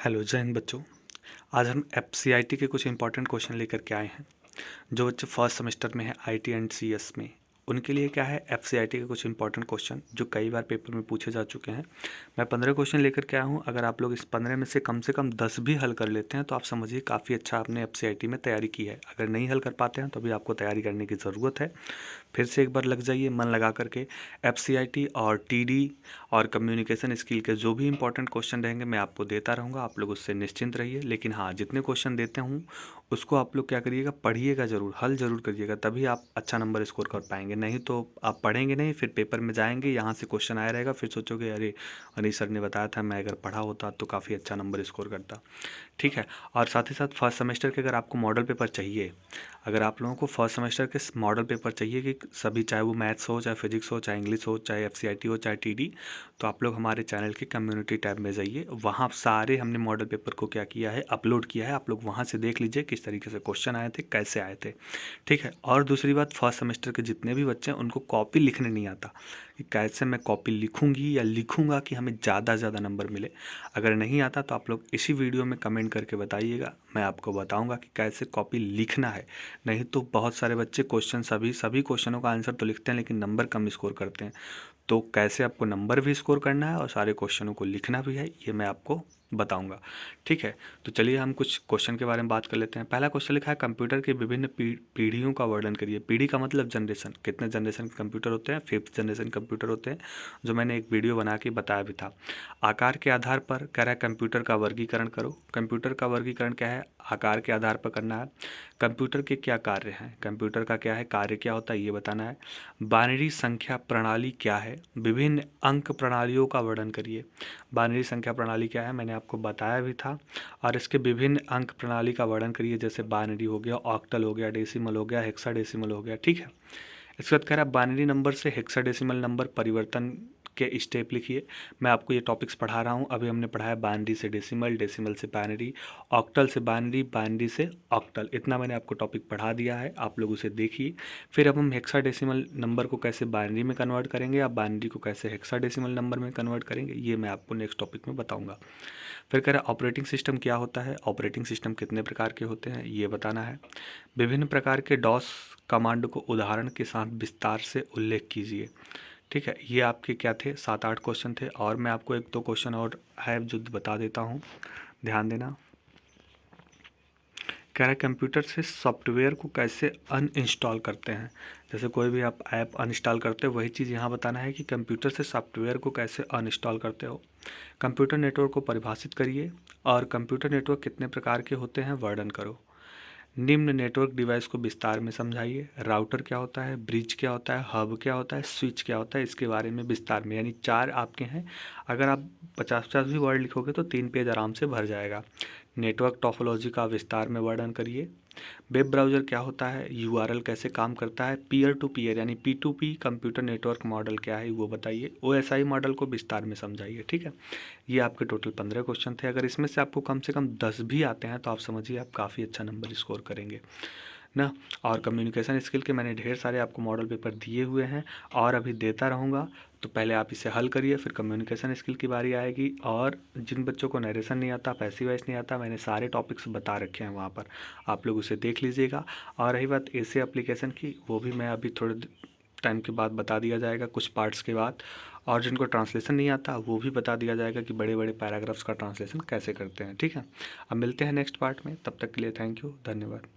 Hello जय हिंद बच्चों। आज हम एफसीआईटी के कुछ इंपॉर्टेंट क्वेश्चन लेकर के आए हैं। जो बच्चे फर्स्ट सेमेस्टर में है आईटी एंड सीएस में, उनके लिए क्या है एफसीआईटी के कुछ इंपॉर्टेंट क्वेश्चन जो कई बार पेपर में पूछे जा चुके हैं। मैं 15 क्वेश्चन लेकर के आया हूँ। अगर आप लोग इस 15 में से कम 10 भी हल कर लेते हैं तो आप समझिए काफ़ी अच्छा आपने एफसीआईटी में तैयारी की है। अगर नहीं हल कर पाते हैं तो अभी आपको तैयारी करने की ज़रूरत है। फिर से एक बार लग जाइए मन लगा करके। एफसीआईटी और टीडी और कम्युनिकेशन स्किल के जो भी इंपॉर्टेंट क्वेश्चन रहेंगे मैं आपको देता रहूँगा, आप लोग उससे निश्चिंत रहिए। लेकिन हाँ, जितने क्वेश्चन देते हूँ उसको आप लोग क्या करिएगा, पढ़िए ज़रूर, हल ज़रूर करिएगा, तभी आप अच्छा नंबर स्कोर कर पाएंगे। नहीं तो आप पढ़ेंगे नहीं, फिर पेपर में जाएंगे, यहाँ से क्वेश्चन आया रहेगा, फिर सोचोगे अरे अनिल सर ने बताया था, मैं अगर पढ़ा होता तो काफ़ी अच्छा नंबर स्कोर करता। ठीक है। और साथ ही साथ फर्स्ट सेमेस्टर के अगर आपको मॉडल पेपर चाहिए, अगर आप लोगों को फर्स्ट सेमेस्टर के मॉडल पेपर चाहिए कि सभी, चाहे वो मैथ्स हो, चाहे फिजिक्स हो, चाहे इंग्लिश हो, चाहे एफसीआईटी हो, चाहे टीडी, तो आप लोग हमारे चैनल के कम्युनिटी टैब में जाइए। वहाँ सारे हमने मॉडल पेपर को क्या किया है, अपलोड किया है। आप लोग वहाँ से देख लीजिए किस तरीके से क्वेश्चन आए थे, कैसे आए थे। ठीक है। और दूसरी बात, फर्स्ट सेमेस्टर के जितने भी बच्चे हैं उनको कॉपी लिखने नहीं आता कि कैसे मैं कॉपी लिखूंगी या लिखूंगा कि हमें ज़्यादा से ज़्यादा नंबर मिले। अगर नहीं आता तो आप लोग इसी वीडियो में कमेंट करके बताइएगा, मैं आपको बताऊंगा कि कैसे कॉपी लिखना है। नहीं तो बहुत सारे बच्चे क्वेश्चन सभी क्वेश्चनों का आंसर तो लिखते हैं लेकिन नंबर कम स्कोर करते हैं। तो कैसे आपको नंबर भी स्कोर करना है और सारे क्वेश्चनों को लिखना भी है, ये मैं आपको बताऊंगा। ठीक है। तो चलिए हम कुछ क्वेश्चन के बारे में बात कर लेते हैं। पहला क्वेश्चन लिखा है, कंप्यूटर की विभिन्न पीढ़ियों का वर्णन करिए। पीढ़ी का मतलब जनरेशन, कितने जनरेशन के कंप्यूटर होते हैं, 5th जनरेशन कंप्यूटर होते हैं, जो मैंने एक वीडियो बना के बताया भी था। आकार के आधार पर कह रहा है कंप्यूटर का वर्गीकरण करो। कंप्यूटर का वर्गीकरण क्या है, आकार के आधार पर करना है। कंप्यूटर के क्या कार्य हैं, कंप्यूटर का क्या है कार्य, क्या होता है ये बताना है। बाइनरी संख्या प्रणाली क्या है, विभिन्न अंक प्रणालियों का वर्णन करिए। बाइनरी संख्या प्रणाली क्या है मैंने आपको बताया भी था। और इसके विभिन्न अंक प्रणाली का वर्णन करिए, जैसे बाइनरी हो गया, ऑक्टल हो गया, डेसिमल हो गया, हेक्साडेसिमल हो गया। ठीक है। इसके बाद कह रहा है बाइनरी नंबर से हेक्साडेसिमल नंबर परिवर्तन के स्टेप लिखिए। मैं आपको ये टॉपिक्स पढ़ा रहा हूँ। अभी हमने पढ़ा है बाइनरी से डेसिमल, डेसिमल से बाइनरी, ऑक्टल से बाइनरी, बाइनरी से ऑक्टल। इतना मैंने आपको टॉपिक पढ़ा दिया है, आप लोग उसे देखिए। फिर अब हम हेक्साडेसिमल नंबर को कैसे बाइनरी में कन्वर्ट करेंगे या बाइनरी को कैसे हेक्साडेसिमल नंबर में कन्वर्ट करेंगे, ये मैं आपको नेक्स्ट टॉपिक में बताऊँगा। फिर कह रहा है ऑपरेटिंग सिस्टम क्या होता है, ऑपरेटिंग सिस्टम कितने प्रकार के होते हैं ये बताना है। विभिन्न प्रकार के डॉस कमांड को उदाहरण के साथ विस्तार से उल्लेख कीजिए। ठीक है। ये आपके क्या थे, 7-8 क्वेश्चन थे। और मैं आपको 1-2 क्वेश्चन और है जो बता देता हूँ, ध्यान देना। कह रहा है कंप्यूटर से सॉफ्टवेयर को कैसे अनइंस्टॉल करते हैं। जैसे कोई भी आप ऐप अनइंस्टॉल करते हो, वही चीज़ यहाँ बताना है कि कंप्यूटर से सॉफ्टवेयर को कैसे अनइंस्टॉल करते हो। कंप्यूटर नेटवर्क को परिभाषित करिए और कंप्यूटर नेटवर्क कितने प्रकार के होते हैं वर्णन करो। निम्न नेटवर्क डिवाइस को विस्तार में समझाइए। राउटर क्या होता है, ब्रिज क्या होता है, हब क्या होता है, स्विच क्या होता है, इसके बारे में विस्तार में, यानी 4 आपके हैं। अगर आप 50-50 भी वर्ड लिखोगे तो 3 पेज आराम से भर जाएगा। नेटवर्क टोपोलॉजी का विस्तार में वर्णन करिए। वेब ब्राउज़र क्या होता है, यूआरएल कैसे काम करता है, पीयर टू पीयर यानी P2P कंप्यूटर नेटवर्क मॉडल क्या है वो बताइए। OSI मॉडल को विस्तार में समझाइए। ठीक है। ये आपके टोटल 15 क्वेश्चन थे। अगर इसमें से आपको कम से कम 10 भी आते हैं तो आप समझिए आप काफ़ी अच्छा नंबर स्कोर करेंगे ना। और कम्युनिकेशन स्किल के मैंने ढेर सारे आपको मॉडल पेपर दिए हुए हैं और अभी देता रहूँगा। तो पहले आप इसे हल करिए, फिर कम्युनिकेशन स्किल की बारी आएगी। और जिन बच्चों को नरेशन नहीं आता, पैसिव वॉइस नहीं आता, मैंने सारे टॉपिक्स बता रखे हैं वहाँ पर, आप लोग उसे देख लीजिएगा। और रही बात ऐसे एप्लीकेशन की, वो भी मैं अभी थोड़े टाइम के बाद बता दिया जाएगा, कुछ पार्ट्स के बाद। और जिनको ट्रांसलेशन नहीं आता वो भी बता दिया जाएगा कि बड़े बड़े पैराग्राफ्स का ट्रांसलेशन कैसे करते हैं। ठीक है। अब मिलते हैं नेक्स्ट पार्ट में, तब तक के लिए थैंक यू, धन्यवाद।